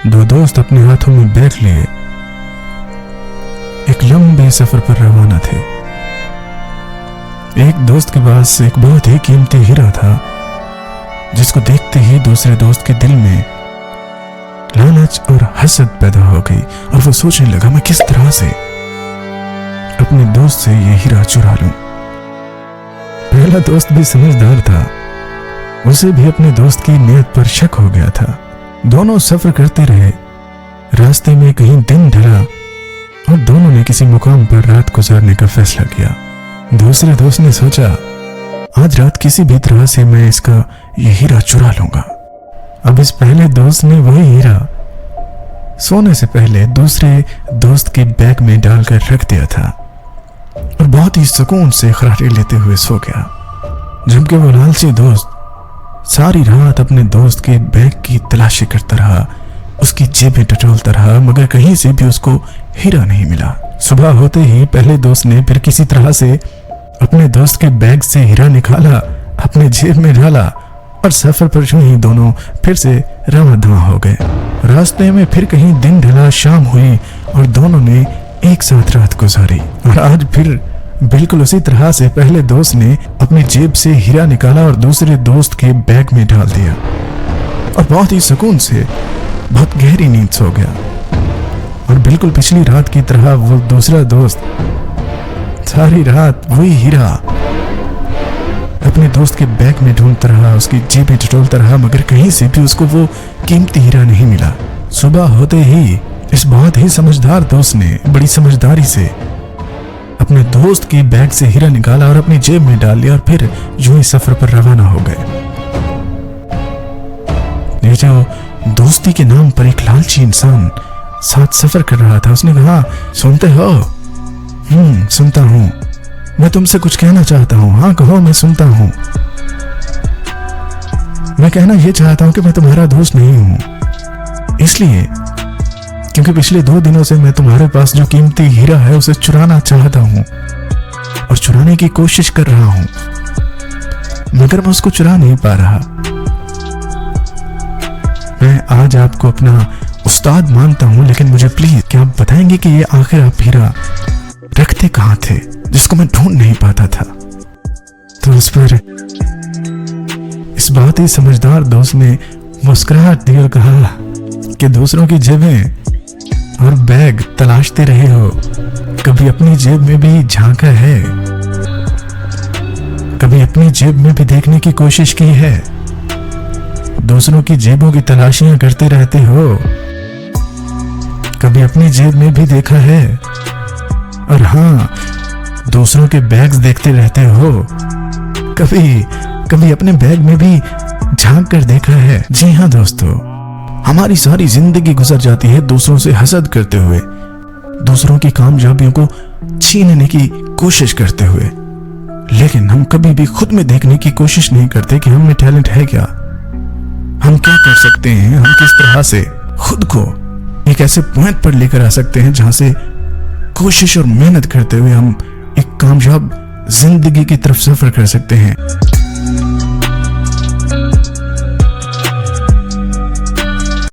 दो दोस्त अपने हाथों में बैग लिए एक लंबे सफर पर रवाना थे। एक दोस्त के पास एक बहुत ही कीमती हीरा था, जिसको देखते ही दूसरे दोस्त के दिल में लालच और हसद पैदा हो गई और वो सोचने लगा, मैं किस तरह से अपने दोस्त से ये हीरा चुरा लूं। पहला दोस्त भी समझदार था, उसे भी अपने दोस्त की नीयत पर शक हो गया था। दोनों सफर करते रहे। रास्ते में कहीं दिन ढला और दोनों ने किसी मुकाम पर रात गुजारने का फैसला किया। दूसरे दोस्त ने सोचा, आज रात किसी भी तरह से मैं इसका ये हीरा चुरा लूंगा। अब इस पहले दोस्त ने वही हीरा सोने से पहले दूसरे दोस्त के बैग में डालकर रख दिया था और बहुत ही सुकून से खराटे लेते हुए सो गया। जबकि वो लालची दोस्त सारी रात अपने दोस्त के बैग की तलाशी करता रहा, उसकी जेबें टटोलता रहा, मगर कहीं से भी उसको हीरा नहीं मिला। सुबह होते ही पहले दोस्त ने फिर किसी तरह से अपने दोस्त के बैग से हीरा निकाला, अपने जेब में डाला और सफर पर यूं ही दोनों फिर से रवां दवा हो गए। रास्ते में फिर कहीं दिन ढला, शाम हुई और दोनों ने एक साथ रात गुजारी। और आज फिर बिल्कुल उसी तरह से पहले दोस्त ने अपनी जेब से हीरा निकाला और दूसरे दोस्त के बैग में डाल दिया और बहुत ही सुकून से बहुत गहरी नींद सो गया। और बिल्कुल पिछली रात की तरह वो दूसरा दोस्त सारी रात वही हीरा अपने दोस्त के बैग में ढूंढता रहा, उसकी जेबें टटोलता रहा, मगर कहीं से भी उसको वो कीमती हीरा नहीं मिला। सुबह होते ही इस बहुत ही समझदार दोस्त ने बड़ी समझदारी से अपने दोस्त के बैग से हीरा निकाला और अपनी जेब में डाल लिया और फिर यूं ही सफर पर रवाना हो गए। ये जो दोस्ती के नाम पर एक लालची इंसान साथ सफर कर रहा था, उसने कहा, सुनते हो? सुनता हूं, मैं तुमसे कुछ कहना चाहता हूं। हाँ कहो, मैं सुनता हूं। मैं कहना यह चाहता हूं कि मैं तुम्हारा दोस्त नहीं हूं, इसलिए क्योंकि पिछले 2 दिनों से मैं तुम्हारे पास जो कीमती हीरा है उसे चुराना चाहता हूं और चुराने की कोशिश कर रहा हूं, मगर मैं उसको चुरा नहीं पा रहा। मैं आज आपको अपना उस्ताद मानता हूं, लेकिन मुझे प्लीज क्या आप बताएंगे कि ये आखिर आप हीरा रखते कहां थे जिसको मैं ढूंढ नहीं पाता था? तो उस पर इस बात ही समझदार दोस्त ने मुस्कुराहट दी और कहा कि दूसरों की जेबें और बैग तलाशते रहे हो, कभी अपनी जेब में भी झांका है? कभी अपनी जेब में भी देखने की कोशिश की है? दूसरों की जेबों की तलाशियां करते रहते हो, कभी अपनी जेब में भी देखा है? और हाँ, दूसरों के बैग्स देखते रहते हो, कभी अपने बैग में भी झांक कर देखा है? जी हाँ दोस्तों, हमारी सारी जिंदगी गुजर जाती है दूसरों से हसद करते हुए, दूसरों की कामयाबियों को छीनने की कोशिश करते हुए, लेकिन हम कभी भी खुद में देखने की कोशिश नहीं करते कि हम में टैलेंट है क्या, हम क्या कर सकते हैं, हम किस तरह से खुद को एक ऐसे पॉइंट पर लेकर आ सकते हैं जहां से कोशिश और मेहनत करते हुए हम एक कामयाब जिंदगी की तरफ सफर कर सकते हैं।